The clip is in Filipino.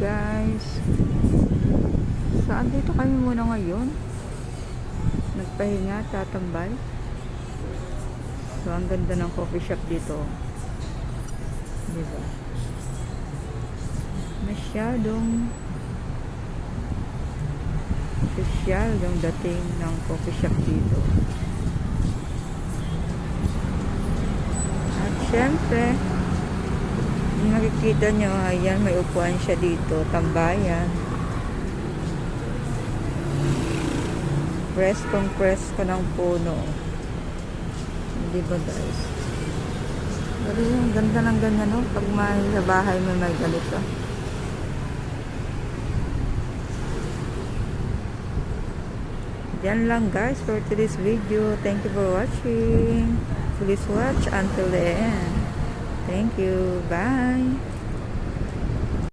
guys. So andito kami muna ngayon. Nagpahinga, tatambay. So ang ganda ng coffee shop dito. Diba? Masyadong special yung dating ng coffee shop dito. At syempre, yung nakikita nyo, ayan, may upuan siya dito, tambayan. Presko ng puno. Hindi ba guys? Pero yung ganda ng ganyan, no? Pag may sa bahay may ganito. Yan lang guys for today's video. Thank you for watching. Please watch until the end. Thank you. Bye.